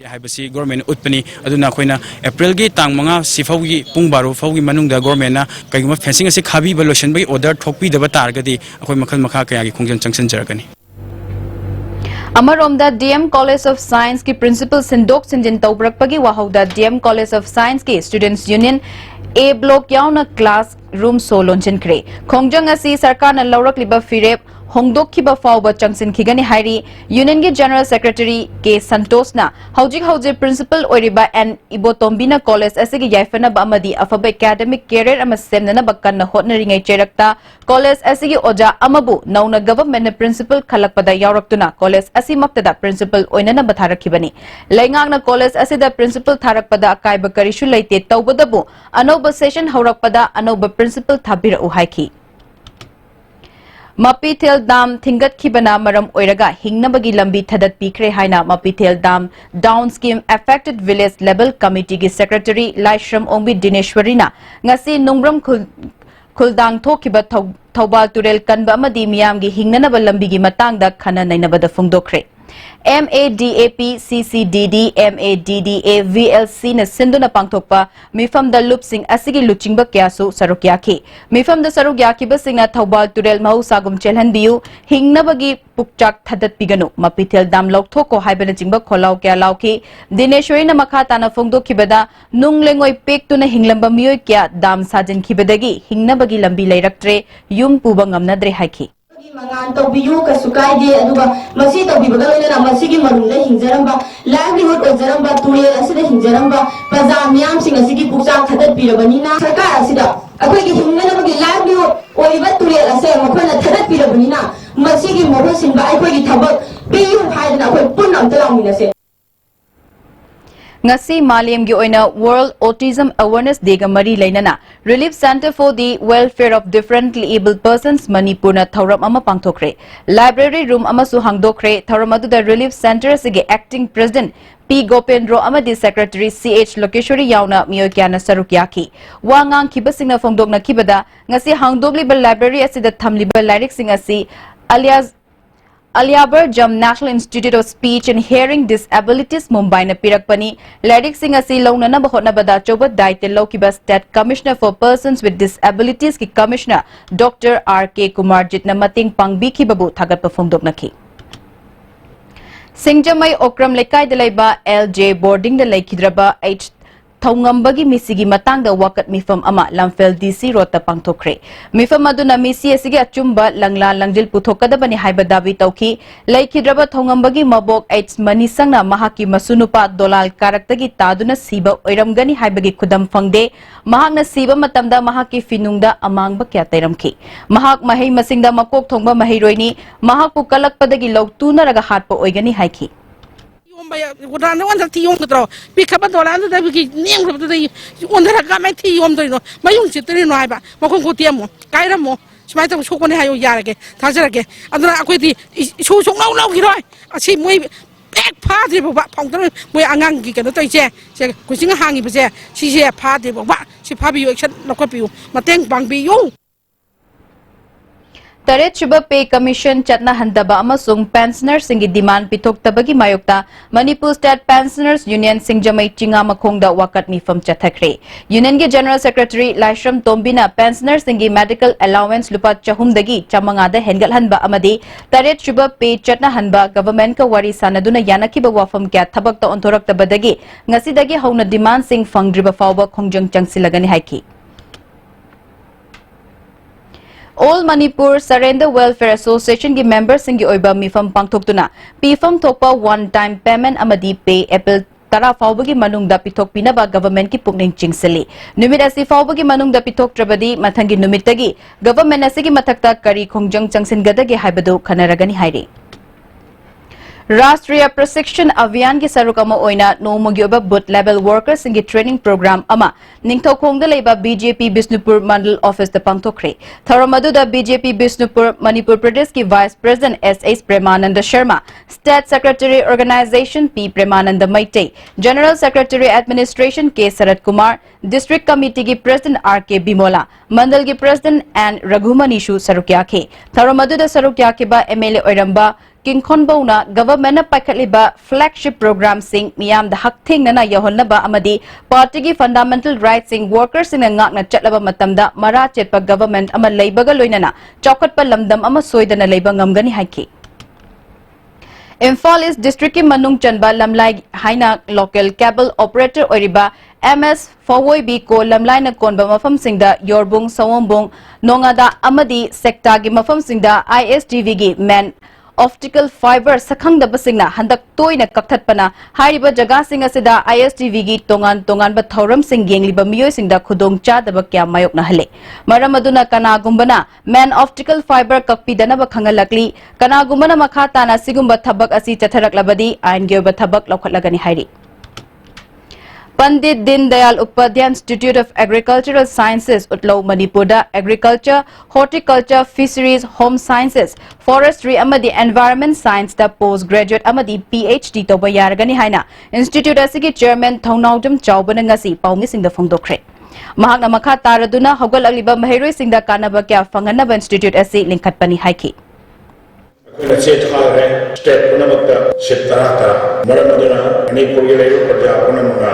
हाइबसी government उतपनी अदुना खोइना अप्रैल की तांग मंगा सिफाउगी पुंग बारो फाउगी मनुंगदा government ना कईगुमा फेंसिंग से खाबी बलोशन बगी ऑर्डर थोपी दबा तारगदी अखोय मखल मखा कया की खोंजन चंगसन जरगनी Amarom da DM College of Science ki principal Sindok Sinjin Taubrakpagi wahauda DM College of Science ki Students Union A block yauna class room solonchen kre khongjang asi sarkar na lawrak liba firep Hongdok Kiba Fauba Changsin Kigani Hairi, Union General Secretary K. Santosna, Haujik Principal Oriba and Ibotombina College Asigi Yaifana Bamadi of academic career Amasemna Bakana Hotnering Cherakta, College Asigi Oja Amabu, Nauna Government Principal Kalakpada Yauraktuna, College Asimaktada Principal Oinana Batara Kibani, Langana College Asida Principal Tarakpada Kaiba Karishu Laite Taubadabu, Anoba Session Haurakpada, Anoba Principal Tabira Uhaiki. Mapitel Dam Thingat Kibana Maram Oiraga Hingnabagi Lambi Tadat Pikre Haina Mapitel Dam Down Scheme Affected Village Level Committee ki Secretary Laishram Ombi Dineshwarina Ngasi Nungbram Kuldang Tokiba Taubal Turel Kanba Amadi Miyam gi Hingnanaba Lambi gi Matangda Khana Nainabada Fungdokre MADAP CCDD MADDA VLC na sinduna pangthokpa mifam da lupsing asigi luchingba kyasu saruk yaki mifam da saruk yaki basingna Thobal Turel mahusagum chelhanbiu hingnabagi pukchak thadat piganu mapithel dam lokthoko haibana jingba kholau kya lauki Dineshwari na makha tana phongdo khibada nunglengoi pektuna hinglamba miyoi kya dam sajin khibadagi hingnabagi lambi leiraktre yum puba ngamnadre haiki Mangan taubiyu ka sukai de aduga masi taubibaga loina masi gi marunda hinjaramba livelihood ojaramba turel asida hinjaramba praja miyam sing asigi pukcha thadat pirabanina sarkar asida akoi gi hingana gi livelihood oiba turel ase makhona thadat pirabanina masi gi moho sinba akoi gi thabak piyu haidna akoi punam talamina se Ngasi Maliam gi oina World Autism Awareness Day ga mari leinana Relief Center for the Welfare of Differently Abled Persons Manipur na thauram ama pangthokre library room ama su hangdokre thauram adu da Relief Center sige acting president P Gopendro amadi secretary CH Lokeshwari yauna miyo kyana saruk yaki wangang kibasingna phongdokna kibada ngasi hangdogliba library asida thamliba lyric sing asi alias Aliabar Jam National Institute of Speech and Hearing Disabilities Mumbai na pirakpani lyric sing asi launa na bahotna bada choba daite lokiba State Commissioner for Persons with Disabilities ki Commissioner Dr. R.K. Kumar jitna mating pangbiki babu thagat pafungdok nakhi Singjamai Okram Lekai Dalaiba LJ Boarding the Laikidraba H Thongambagi misigi matang da wakat mifam ama lamfel DC rota pangthokre mifam aduna misi asigi achumba langla langjil puthokada bani haiba dabi tauki laikhidraba thongambagi mabok H manisangna mahaki masunupa dolal karaktagi taduna siba oiramgani haibagi khudam phangde mahakna siba matamda mahaki finungda amangba kya tairamki mahak mahai masingda makok thongba mahairoini mahakpu kalakpadagi logtuna raga hatpa oigani haiki Udah nih orang tiung gitu, pikir dolan itu tapi niang itu tadi, orang raga mai tiung itu, mayung citri no apa, makong kutiamu, kaya mo, semai itu suku ni hayu yar ke, tajar ke, aduna aku itu susu ngau gitu, asyik mui ek padi bawa, pangter mui angang gitu tuh aja, saya kucing hangi baca, si padi bawa, si pabi action nak piu, mateng bang piu. Taret Chuba Pay Commission Chatna Handaba Amasung Pensioners Singi Demand Pitok Tabagi Mayokta Manipur State Pensioners Union Singjamai Chinga Makongda Wakat Mifam Chathakre Union ge General Secretary Laishram Tombina Pensioners Singi Medical Allowance Lupa Chahumdagi Chamangada Hengal Hanba Amadi Taret Chuba Pay Chatna Hanba Government ka wari sanaduna Yanakiba Wafam Kya Thabakta Ontorak Tabadagi Ngasidagi Hauna Demand Sing Fangdriba Fauba Khongjang Changsilagani Haiki All Manipur Surrender Welfare Association ki members singi oiba mifam pangthoktuna pifam thokpa one time payment amadi pay April tara faubagi manungda pithok pinaba government ki pukning chingseli numit asi faubagi manungda pithok trabadi mathangi numitagi government asigi mathakta kari khongjang changsin gadagi haibadu khanaragani hairi Rashtriya Prashikshan Abhiyan ki sarukama oina nomogi oba boot level workers ingi training program ama ningthokongda leiba BJP Bisnupur Mandal Office da pangthokre tharamadu da BJP Bisnupur Manipur Pradesh ki Vice President S.H. Premananda Sharma State Secretary Organization P. Premananda Maitei General Secretary Administration K. Sarat Kumar District Committee ki President R.K. Bimola Mandal ki President N. Raghumanishu sarukyake tharamadu da sarukyake ba MLA oiramba King Khonbona government na paikhatliba flagship program sing miyam da hakthing na yahonnaba amadi party gi fundamental rights sing workers sing ngakna chatlaba matamda mara chetpa government ama leibaga loinana chawkatpa lamdam ama soidana leiba ngamgani haiki Imphal East District ki Manung Chanba Lamlai Haina local cable operator oiriba MS Fawoi B ko lamlai na konba mafam singda Yorbung Sawombung Nongada amadi sekta gi mafam singda ISTV gi man optical fiber sakhang da basingna handak toina kakthatpana hariba jaga sing asida ISTV gi tongan ba thoram sing yengliba miyoi singda khudong cha da kya mayok na hale maramaduna kana gumbana man optical fiber kakpi dana ba khangalakli kana gumbana makha tana sigumba thabak asi chatharak labadi ain ge ba thabak lokhatlagani hairi Pandit Din Dayal Upadhyay Institute of Agricultural Sciences Utlau Manipurda Agriculture, Horticulture, Fisheries, Home Sciences, Forestry amadi Environment Science da Postgraduate amadi PhD toba yaragani haina Institute asigi Chairman Thongnaudam Chaubana ngasi paumi singda phongdokre Mahakna makha taraduna hogal aliba maheroi singda kanaba kya fanganaba Institute asi linkhatpani haiki State Hall, State Punamata, Sitara, Maramadana, Manipuri, Praja, Punamana,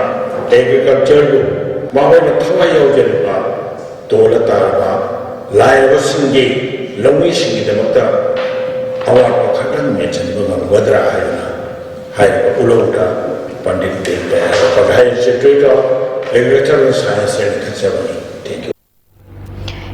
Agriculture, Mawai Tawayo Jelpa, Tola Taraba, Lai Rosingi, Longi Singi, the Mata, our Pakatan mentioned Wadra High Ulota, Pandit, High Secretary, Agricultural Science and Conservation.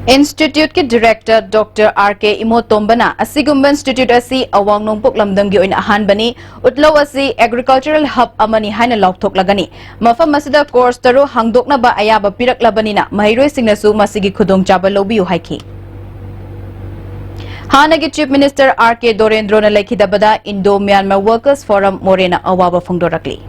Institute ki Director Dr. R.K. Imotombana asigumba Institute asi awang nongpok lamdamgi oina ahan bani utlaw asi Agricultural Hub amani haina lauthok lagani mafam masida course taro hangdokna ba ayaba pirak labani na mahiroi singnasu masigi khudong chaba lobiu haiki Hanagi Chief Minister R.K. Dorendro na lekhidabada Indo-Myanmar Workers Forum Morena awaba phongdorakli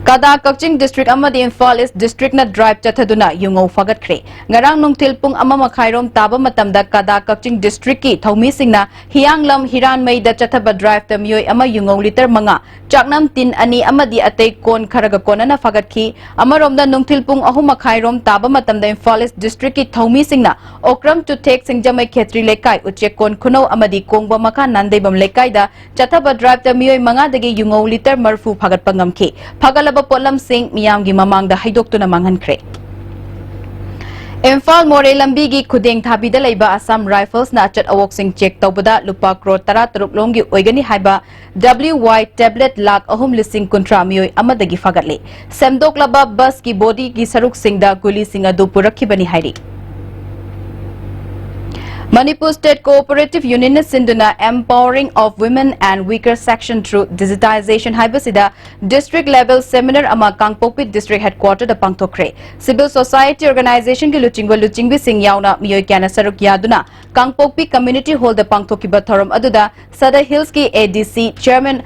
Kada Kakching District amadi Imphal East District na drive chathaduna yungo fagatkhre ngarang nungthil pung ama makhairom taba matamda Kada Kakching District ki thomi singna hianglam hiranmei da chathaba drive ta mioi ama yungo liter manga chaknam tin ani amadi atei kon kharaga konana fagatkhi amaromda nungthil pung ahum makhairom taba matamda Imphal East District ki thomi singna okram to take singjamai khetri lekai uche kon khuno amadi kongba makha nandeibam lekai da chathaba drive ta mioi manga dagi yungo liter marfu fagat pangamkhi phagala Polam Singh Miyamgi Mamang da Haidoktu na Manghankre. Imphal More Lambigi Kudeng Thabida Laiba Assam Rifles na Achat Awok Singh check Taubada Lupa Crore Tara Taruk Longi Oigani Haiba WY Tablet Lak Ahum Lising Kontra Mioi Amadagi Fagatle. Semdok Laba Bus ki Body ki Saruk Singh da Guli Singh Adu Purakhi Bani Hairi. Manipur State Cooperative Union Sinduna Empowering of Women and Weaker Section through Digitization Haibasida District Level Seminar ama Kangpokpi District Headquarter da Pangtokre Civil Society Organization ki Luchingbi Singh yauna miyoi kyana saruk yaduna Kangpokpi Community Hall da Pangtokiba thoram aduda Sada Hills ki ADC Chairman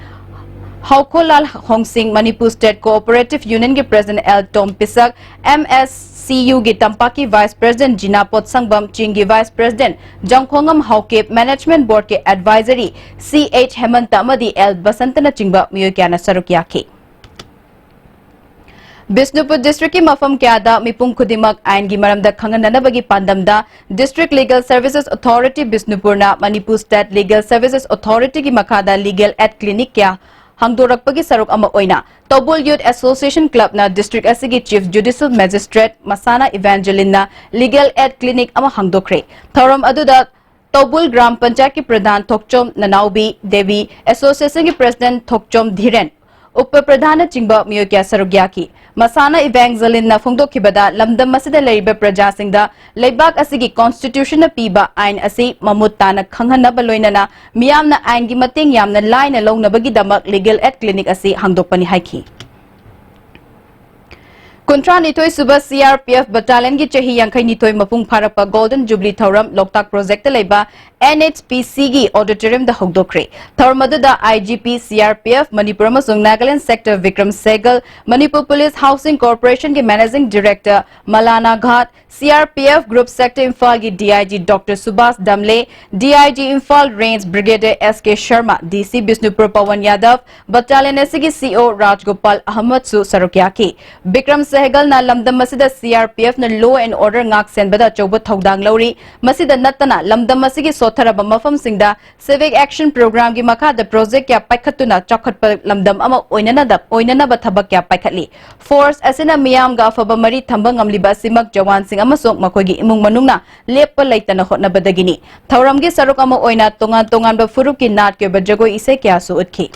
Haukolal Hongsing Manipur State Cooperative Union ki President L. Tom Pisak MSCU ki Tampaki Vice President Jina Potsangbam Chingi Vice President Jangkhongam Haukep Management Board ke Advisory CH Hemanta Amadi L. Basantana Chingba Miyo Kyana Sarukyaki Bisnupur District ki mafam kyada mipung kudimak ain gi maramda khangananabagi pandamda District Legal Services Authority Bisnupur na Manipur State Legal Services Authority ki makhada Legal Aid Clinic kya Hangdorakpagi saruk ama oina Tobul Youth Association Club na District asigi Chief Judicial Magistrate Masana Evangeline na Legal Aid Clinic ama hangdokre thoram aduda Tobul Gram Panchayat ki Pradhan Thokchom Nanaubi Devi Association ki President Thokchom Dhiren Upa Pradhana Chingba Miyokya Sarugyaki Masana Evangeline na Phongdokhibada Lamdam Masida Leiba Praja Singda Leibak asigi Constitution na piba ain asi mamutta na khanghanaba loinana miyamna ain gi mating yamna line longnabagi damak Legal Aid Clinic asi hangdokpani haiki Kuntra Nitoi Suba CRPF Battalion ki chahi yankai nitoi mapung pharapa Golden Jubilee Thoram Loktak Project Leiba NHPC gi auditorium da hogdokre Thormadu da IGP CRPF Manipur amasung Nagaland Sector Vikram Segal Manipur Police Housing Corporation ki Managing Director Malana Ghat CRPF Group Sector Imphal ki DIG Dr. Subhas Damle DIG Imphal Range Brigadier SK Sharma DC Bisnupur Pawan Yadav Battalion asigi CO Rajgopal Ahmad Su Sarukyaki Vikram Segal na lamdam masida CRPF na Law and Order ngak senbada choba thodang lauri masida natana lamdam masigi Tharaba mafam singda Civic Action Program gi makha the project kya paikhatuna chakhatpa lamdam ama oinana ba thabak kya paikhatli Force asina miyam ga faba mari thambang amliba simak jawan sing amasong makogi imung manungna leppa laitana hotnabadagini Thauram gi saruk ama oina tongan ba furup ki nat ke bajagoi ise kya su utki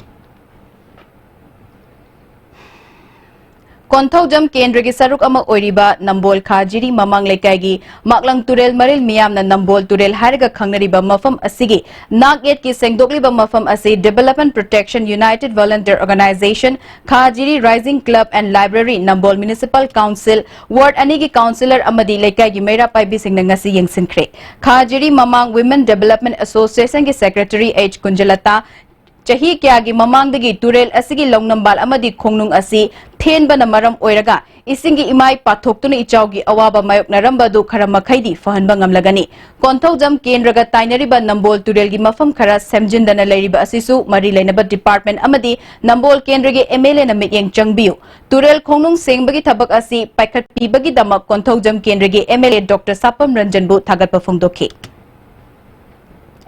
Konthojam Kendra ki saruk ama oiriba Nambol Khajiri Mamang Lekaigi Maklang Turel Maril Miyam na Nambol Turel Hariga Khangnariba Mafam Asigi Naget ki Sengdokliba Mafam Asi Development Protection United Volunteer Organization Khajiri Rising Club and Library Nambol Municipal Council Ward Anigi Councillor Amadi Lekaigi Meira Paibi Singh ngasi yengsinkre Khajiri Mamang Women Development Association ki Secretary H Kunjalata Chahi kyagi mamangdagi turel asigi longnambal amadi khongnung asi thenba na maram oiraga isingi imai pathoktuna ichaugi awaba mayok naramba du khara makhaidi fahanba ngamlagani Konthojam kendraga tainariba Nambol turelgi mafam khara semjindana leiriba asisu mari leinaba department amadi Nambol kendragi MLA na mityeng changbiu turel khongnung sengbagi thabak asi paikhat pibagi damak Konthojam kendragi MLA Dr. Sapam Ranjan bu thagatpa phongdokhi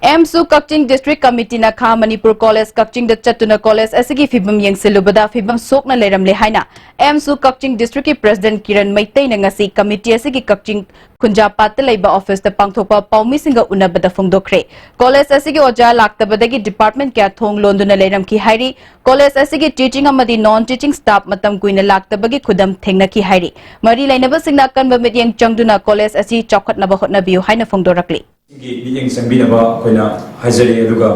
एमसु Kakching district committee ना खा Manipur college Kakching द चतुना college असगी फिबम यंगसिलुबदा फिबम सोकना लेरमले हाइना एमसु कक्चिंग डिस्ट्रिक्ट की प्रेसिडेंट किरण मैतै नंगसी कमिटी असगी कक्चिंग खुंजापात लेबा ऑफिस द पांगथोपा पाउमी सिंगा उनबदा फोंदोखरे कॉलेज असगी ओजा लाक्तबदगी डिपार्टमेंट क्या थोंग लोंदुना लेरम की हाइरी कॉलेज असगी टीचिंग अमदी नॉन टीचिंग स्टाफ मतम कुइना लाक्तबगी खुदम थेंगना की हाइरी मरी लेनबा सिंगना कनबा मिडियंग चंगदुना कॉलेज असि चौखटनबा होटनबियो हाइना फोंदोरकले मीटिंग संबीनबा कोइना हाजरी अदुगा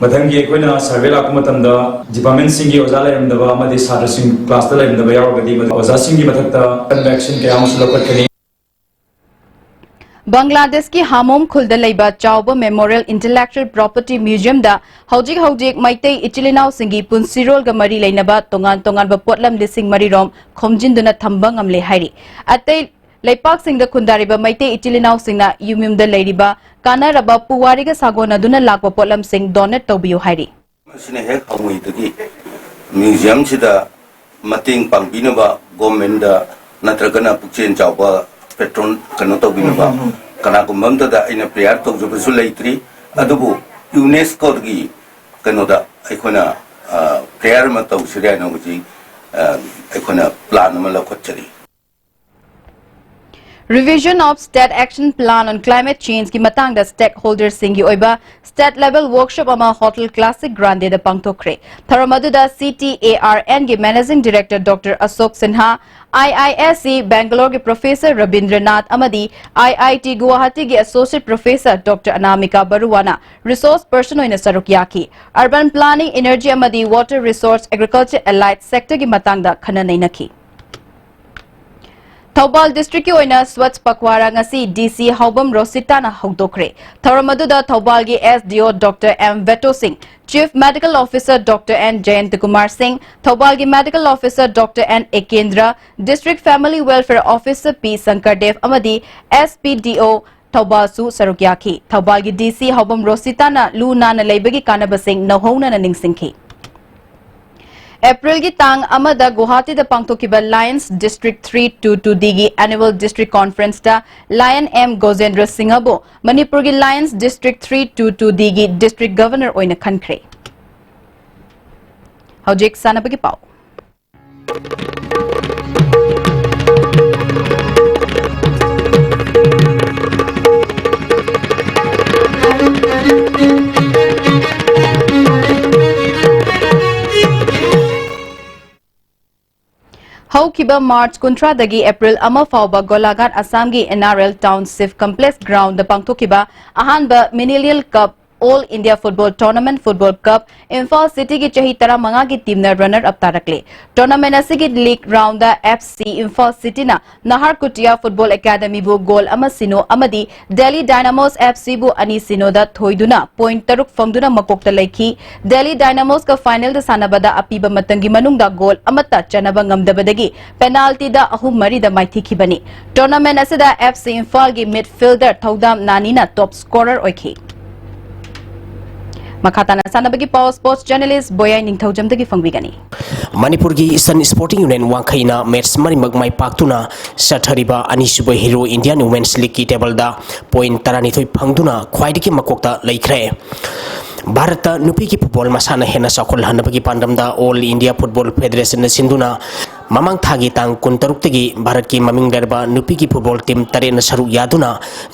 मथंगी कोइना सर्वे लाकु मतमदा डिपार्टमेंट सिंगी ओजा लेरमदबा अमदि सात्र सिंग क्लास ता लेरमदबा यावगदी ओजा सिंगी मथकता कन्वेक्शन के आमस लपकनी बांग्लादेश की हामोम खुलद लेबा Chaoba memorial intellectual property museum दा हौजिक मैतै इचिलिनाव सिंगी पुंसिरोल ग मरी लेनबा तोंगान तोंगान पोटलम लिसिंग मरीरोम खोमजिंदुना थंबा ngamle हाइरी अतै लेपाक सिंगदा खुंदारिबा मैतै इचिलिनाव सिंगना युम्युमदा लेरिबा कानारबा पुवारिगा सागोनदुना लाकबा पोटलम सिंग डोनेट तौबियो हाइरी सिने हेक हौंगैदगी म्यूजियम सिदा मतिंग पांगबिनबा गवर्नमेंट दा नत्रगना पुक्चेन चाउबा पेट्रोन कनो तौबिनबा कनागुमबमदा आइना प्रेयर तौजबसु लेत्रि अदुबु यूनेस्को दगी कनोदा आइखोना प्रेयर मा तौसिरा नोगजी आइखोना प्लान मा लखोचरी Revision of State Action Plan on Climate Change की मतंग द stakeholders सिंगी ओइबा state level workshop अमा Hotel Classic Grande द पांगथोखरे थरमदुदा CTARN की Managing Director Dr. Ashok Sinha IISc Bangalore के Professor Rabindranath अमदी IIT Guwahati के Associate Professor Dr. Anamika Baruwana Resource Person ओइना सरुक याकी Urban Planning Energy अमदी Water Resource Agriculture Allied Sector की मतंग द खना नैनखी थौबाल डिस्ट्रिक्ट की ओइना स्वच्छ पखवाड़ा ngasi DC हाउबम रोसिताना हौदोखरे थौरमदुदा थौबाल की SDO डॉक्टर M वेटो Singh chief medical officer doctor N Jayant Kumar Singh Thoubal की medical officer doctor N Ekendra district family welfare officer P Shankardev अमदी SPDO थौबासु सरुक्याखी थौबाल की DC हाउबम रोसिताना लू नाना लेबगी कानबा सिंह नहौना निंगसिंखी April की तांग अमदा गुवाहाटी द पांगथोकिबा लायंस डिस्ट्रिक्ट 322 दिगी एनुअल डिस्ट्रिक्ट कॉन्फ्रेंस दा लायन एम गोजेंद्र सिंहबो मणिपुर की लायंस डिस्ट्रिक्ट 322 दिगी डिस्ट्रिक्ट गवर्नर ओइना खनख्रे हौजिक सानबगी पाउ हौकिबा मार्च कुंट्रादगी अप्रैल अमा फाउबा गोलाघाट असम की NRL टाउनशिप कॉम्प्लेक्स ग्राउंड द पांगथोकिबा अहानबा millennial cup all India football tournament football cup Imphal city की चही 15 की टीम ने रनर अप तारकले टूर्नामेंट असगी लीग राउंड द FC इम्फाल सिटी ना नहरकुटिया फुटबॉल एकेडमी बु गोल अमा सिनो अमदी दिल्ली डायनामोस FC बु अनि सिनो दा थोइदुना पॉइंट 3 फंगदुना मकोकता लेखी दिल्ली डायनामोस का फाइनल द सानबदा अपीबा मतंगी मनुंगदा गोल अमता चनबा ngamdabadagi पेनाल्टी दा अहुम मरी दा माइथिखिबनी टूर्नामेंट असदा FC इम्फाल की मिडफील्डर थौदाम नानीना टॉप स्कोरर ओइखी मखाताना सानबगी पावर स्पोर्ट्स जर्नलिस्ट बोयाई निंगथौजमदगी फंगबिगनी मणिपुर की ईस्टर्न स्पोर्टिंग यूनियन वांखैना मैच मरिमक माइ पाक्तुना सथरिबा अनिसुब हीरो इंडियन वुमेन्स लीग की टेबल दा पॉइंट 12 फंगदुना ख्वाइदगी मकोकता लैख्रे भारत नुपी की फुटबॉल मसाना हेना साखोल हनबगी पांडमदा ऑल इंडिया फुटबॉल फेडरेशन सिंधुना ममंग थागी तांग 23 भारत की ममिंग दरबा नुपी की फुटबॉल टीम तरेन सरुक यादुना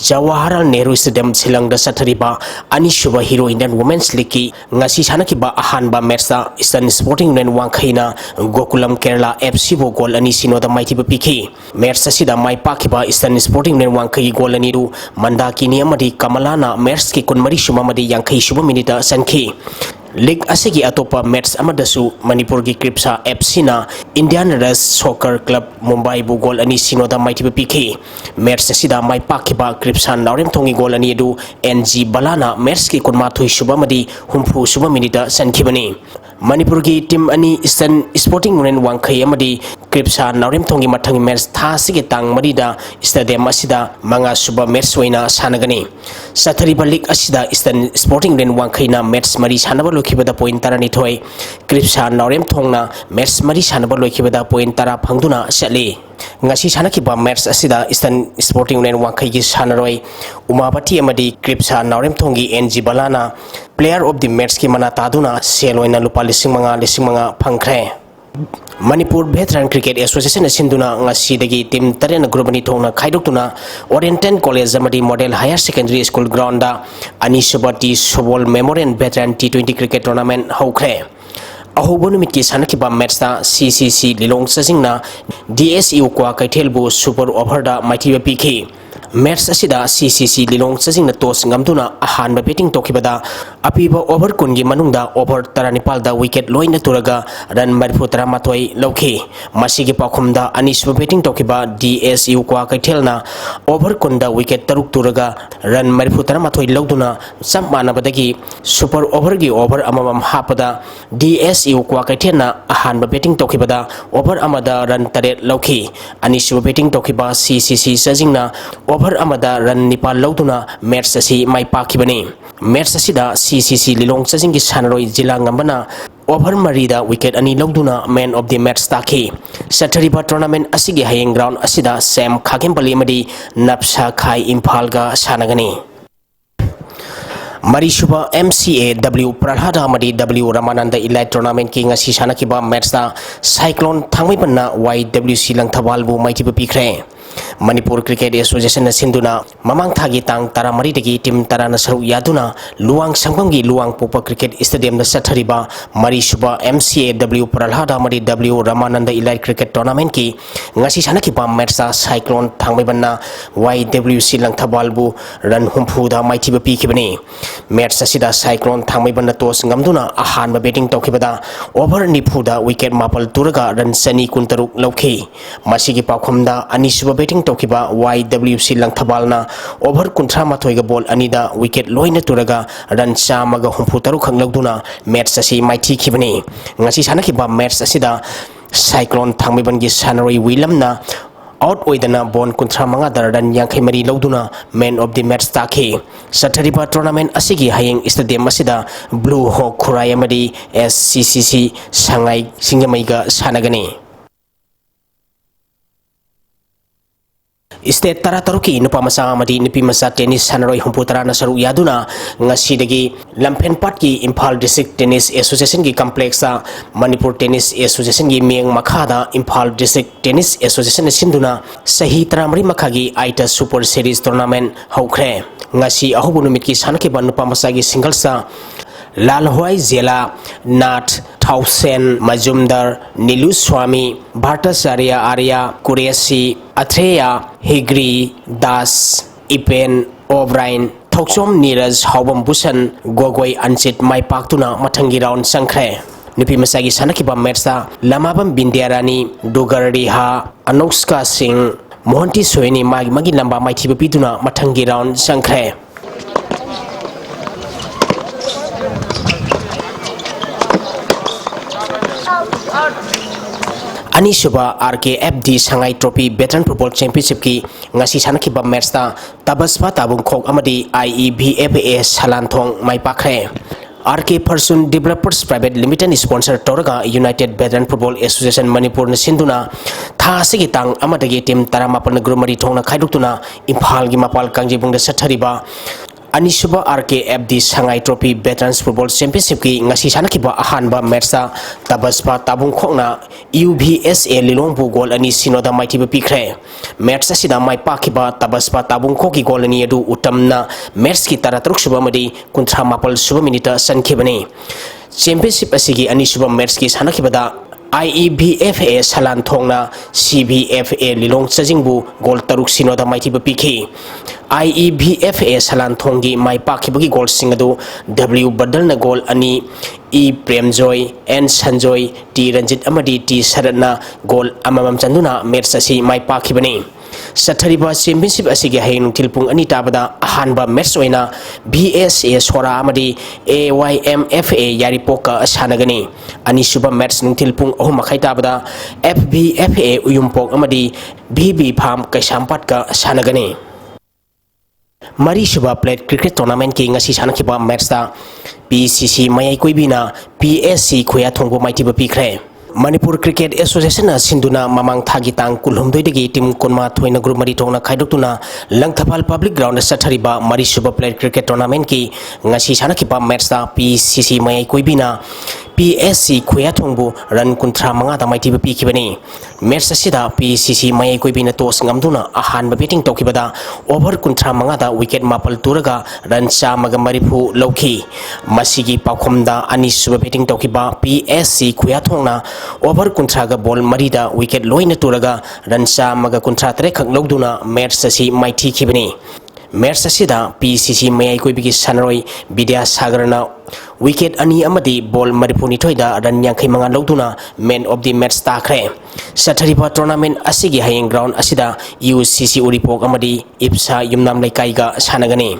जवाहरलाल नेहरू स्टेडियम शिलंग द सथरिबा अनिसुब हीरो इंडियन वुमेन्स लीग की ngasi sanakhiba ahanba match da Eastern Sporting Union वांखैना गोकुलम केरला FC बो गोल अनि सिनोदा माइथिबा पिखि मैच असिदा माइ पाखिबा Eastern Sporting Union Wangkhei goal अनि रु मंदाकिनी अमदी कमलाना मैच की 23 सुमा मदी 50 सुबा मिनिट संखि लीग असिगी अतोपा मैच अमदसु मणिपुर की क्रिप्सा FC ना इंडियन रस सॉकर क्लब मुंबई बु गोल अनि सिनोदा माइथिबा पिखि मैच असिदा माइ पाखिबा क्रिप्सा नाउरेम थोंगी गोल अनि दु NG बलाना मैच की 23 सुबा मदी 50 सुबा मिनिट संखिबनी मणिपुर की टीम अनि ईस्टर्न स्पोर्टिंग यूनियन वांखै अमदी क्रिप्सा नाउरेम थोंगी मथंगी मैच था सिगे तांग मरीदा स्टेडियम असिदा मंगा सुबा मैच ओइना सानगनी सथरिबा लीग असिदा ईस्टर्न स्पोर्टिंग यूनियन वांखैना मैच मरी सानबा लोखिबदा point tarani thoi Kripsa Norem Thongna match mari sanaba lokhibada point tara phangduna chali ngasi sanakiba match asida Eastern Sporting Union Wakai gi sanaroi Umabati amadi Kripsa Norem Thongi NG Balana player of the match ki mana taduna seloina lupa lising manga phangkhre Manipur Veteran Cricket Association Sinduna ngasi dagi tim tarena grubani thongna khaidokuna Oriental College amadi Model Higher Secondary School ground da Anisubati Sobol Memorial Veteran T20 Cricket Tournament haukhre ahobonu mitki sanakiba match da CCC Lilong Sajingna DSU kwa kaithelbu super over da maithiba pikhi match asida CCC Lilong Sajingna toss ngamduna ahanba batting tokibada apiba over kungi manungda over taranipal da wicket loina turaga run marfutra matoi lokhi masigi pakhumda anisba batting tokiba DSU kwa kaithelna over kunda wicket taruk turaga run marfutra matoi loduna sammana badagi super over gi over amamam hapada DSU kwa kaithelna ahanba batting tokibada over amada run taret lokhi anisba batting tokiba CCC Sajingna over amada run nipal loduna match asi mai pakhibani match asida CCC Lilong Sajinggi sanaroi jila ngambana over marida wicket ani loduna man of the match takhi Saturday tournament asigi hayeng ground asida Sam Khagempali amadi Napsa Khai Imphal ga sanagani Marishuba MCA W Pralhada amadi W Ramananda Elite Tournament ki ngasi sanakiba match da Cyclone Thangmaipanna YWC Langthabalbu maitiba pikre Manipur Cricket Association Sinduna Mamang Thagi Tang Taramari dagi tim Tarana Saru Yaduna Luang Sangbangi Luang Popa Cricket Stadium na Sathariba Marishuba MCA W Pralhada amadi W Ramananda Elite Cricket Tournament ki ngasi sanakiba match da Cyclone Thangmaipanna YWC Langthabalbu run humpuda maitiba pikibani match asida Cyclone Thangmaipanna toss ngamduna ahanba batting tokibada over nipuda wicket mapal turaga run sani kuntaruk lokhi masigi pakhumda anisuba batting tokiba YWC Langthabalna over kunthra mathoiga ball anida wicket loina turaga run chamaga humpu taruk khanglogduna match asi maithi khibani ngasi sanakiba match asida Cyclone Thangmaipan gi sanaroi wilamna out oidana bon kunthra manga daradan yankhai mari loduna man of the match takhi Sathariba tournament asigi hayeng stadium asida Blue Hawk Khurai amadi SCCC Sangai Singamaiga sanagani State Tarataruki Nupamasa Amadi Nipimasa Tennis Sanaroi Humputarana Saru Yaduna Ngasidagi Lampen Patki Imphal District Tennis Association Gi Complex Manipur Tennis Association Gi Mieng Makhada Imphal District Tennis Association Sinduna Sahi Taramari Makhagi Aita Super Series Tournament Haukre Ngasi Ahubu Numit Ki Sanakiba Nupamasa Gi Singlesa Lalhoi Zela Nat Thausen Majumdar Nilu Swami Bhattacharya Arya Kuresi Atreya Higri Das Ipen O'Brien Thoksom Niraj Haubam Busan Gogoi Anchit Mai Paktuna Mathangi round Sankre Nipi Masagi Sanakiba Metsa Lamabam Bindiarani Dugardi Ha Anushka Singh Mohanti Soini Magi Lamba Mai Thibapituna Mathangi round Sankre Anishuba RKFD Shanghai Trophy Veteran Football Championship ki ngasi sanakiba match ta Tabaspa Tabung Khok amadi IEBFA Salanthong mai pakre RK Person Developers Private Limited sponsor Toraga United Veteran Football Association Manipur na sinduna tha sigi tang amadagi team taramapal grumari thongna khaiduktuna Imphal gi mapal kangjibung da sathariba Anishuba RKFD Shanghai Trophy Veterans Football Championship ki ngasi sanakiba ahanba match ta Tabaspa Tabung Khokna UVSA Lilongbu goal ani sinoda maitiba pikre match asida mai pakiba Tabaspa Tabung Khoki goal ani adu utamna match ki taratruk suba madi kunthra mapal suba minita sankhibani championship asigi Anishuba match ki sanakibada IEBFA Salanthongna CBFA Lilong Chajingbu goal taruk sinoda maitiba pikhi IEBFA Salanthongi mai pakibagi goal singadu W Badalna goal ani E Premjoy N Sanjoy T Ranjit amadi T Saratna goal amamam chanduna match asi mai pakibani Sathariba championship asigi hainu tilpung ani tabada ahanba match oina BSA Sora amadi AYMFA Yaripoka sanagani Anishuba match nung tilpung makai tabada FBFA Uyumpok amadi BB Pham Kaisampat ka sanagani Marishuba Plate Cricket Tournament ki ngasi sanakiba match ta PCC mayai koibina PSC khoya thongbo maitiba pikre Manipur Cricket Association sinduna mamang thagi tang kulhumdoi degi team konma thoina group mari thongna khaidokuna langthapal public ground sathariba mari suba player cricket tournament ki ngasi sanakipa match ta PCC mayai koibina PSC khoya thongbu run kunthra manga ta maiti bi pikibani match asida PCC mayai koibina tos ngamduna ahan ba batting tokibada over kunthra manga da wicket mapal turaga run chamaga marifu lokhi masigi pakhomda ani suba batting tokiba PSC khoya thongna over kunthra ga ball marida wicket loina turaga run chamaga kunthra tre khak logduna match asi maiti khibani match asida PCC mayai koibigi sanaroi Vidya Sagarna wicket ani amadi ball maripuni thoida run yankai manga logduna man of the match takre sathariba tournament asigi hayeng ground asida UCC uripok amadi ipsa yumnam laikaiga sanagani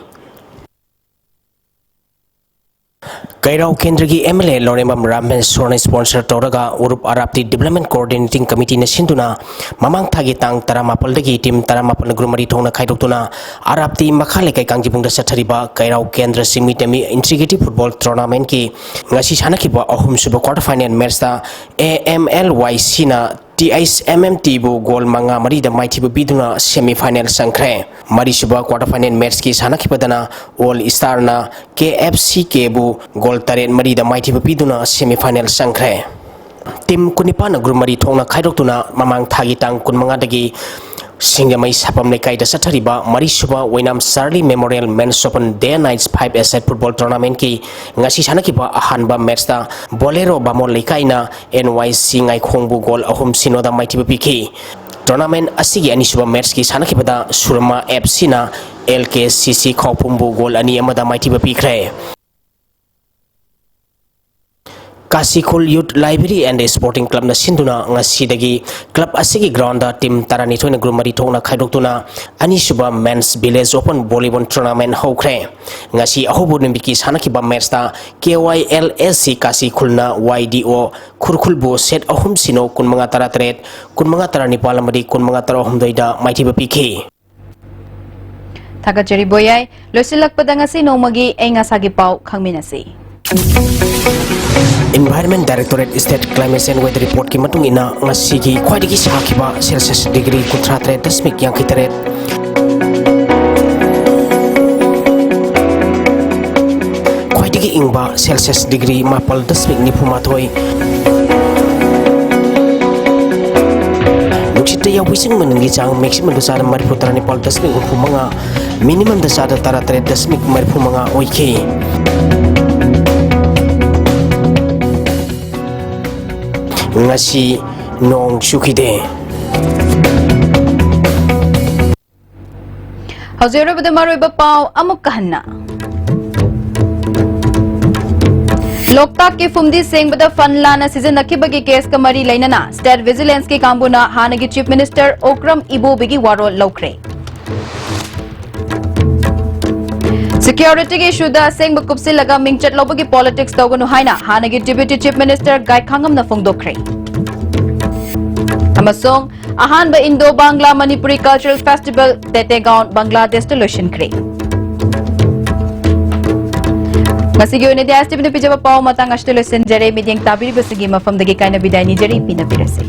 Kairau Kendragi MLA Loremam Ramen Sorne sponsor Toraga Urup Arapti Development Coordinating Committee na Sinduna Mamang Thagi Tang Taramapal Dagi Team Taramapal Grumari Tona Kaidokuna Arapti Makhale Kai Kangjibung da Sathariba Kairau Kendra Simitemi Integrated Football Tournament ki ngasi sanakiba ahum suba quarter final match ta AMLYC na TISMMT bu gol manga mari da maiti bu biduna semi final sangkre mari suba quarter final match ki sanakipadana All Star na KFC bu gol taren mari da maiti bu biduna semi final sangkre tim kunipana group mari thongna khaidokuna mamang thagi tang kun manga dagi Singamai sapam lekai da sathariba mari suba Wainam Sarli Memorial Men's Open Day and Nights 5-a-side football tournament ki ngasi sanakiba ahanba match ta Bolero Bamon lekai na NYC ngai khongbu gol ahum sinoda maiti biki tournament asigi ani suba match ki sanakibada Surma FC na LKCC khopumbu gol ani amada maiti bikre Kasikul Youth Library and Sporting Club na sinduna ngasidagi club asigi ground da team tarani thoina group mari thongna khaidoktuna ani suba men's village open volleyball tournament hokre ngasi ahobu nimbiki sanakiba match ta KYLSC Kasikulna YDO khurkhulbu set ahum sino kunmanga tara tret kunmanga tara nipal amadi kunmanga tara ahumdoida maiti bapiki Thakachari boyai losilak padangasi nomagi engasagi pau khangminasi Environment Directorate State Climate and Weather Report ki matung ina ngasigi khwaidagi sakiba Celsius degree kuntratre dasmik yang kitret khwaidagi ingba Celsius degree mapal dasmik ni phumathoi nuksita ya wising menunggi jang maximum dasar mari putrani pal dasmik phumanga minimum dasar taratre dasmik mari phumanga oike ngasi nong chukide Hazira bada maroi bapau amuk kahanna Loktak ke fumdi seng bada fanlana season nakibagi case kamari lainana State Vigilance ke kambuna hanagi Chief Minister Okram Ibo bigi waro lokre Security ke issue da seng bakupsi laga mingchat lobagi politics tawganu haina hanagi Deputy Chief Minister Gai Khangam na fungdokre Amasong ahan ba Indo Bangla Manipuri Cultural Festival Tetegaon Bangladesh to Lushin Kre Masigi une dia stipin pijaba pau matang ashto lusin jare midyang tabiri basigi mafam dagi kaina bidai ni jare pinapirase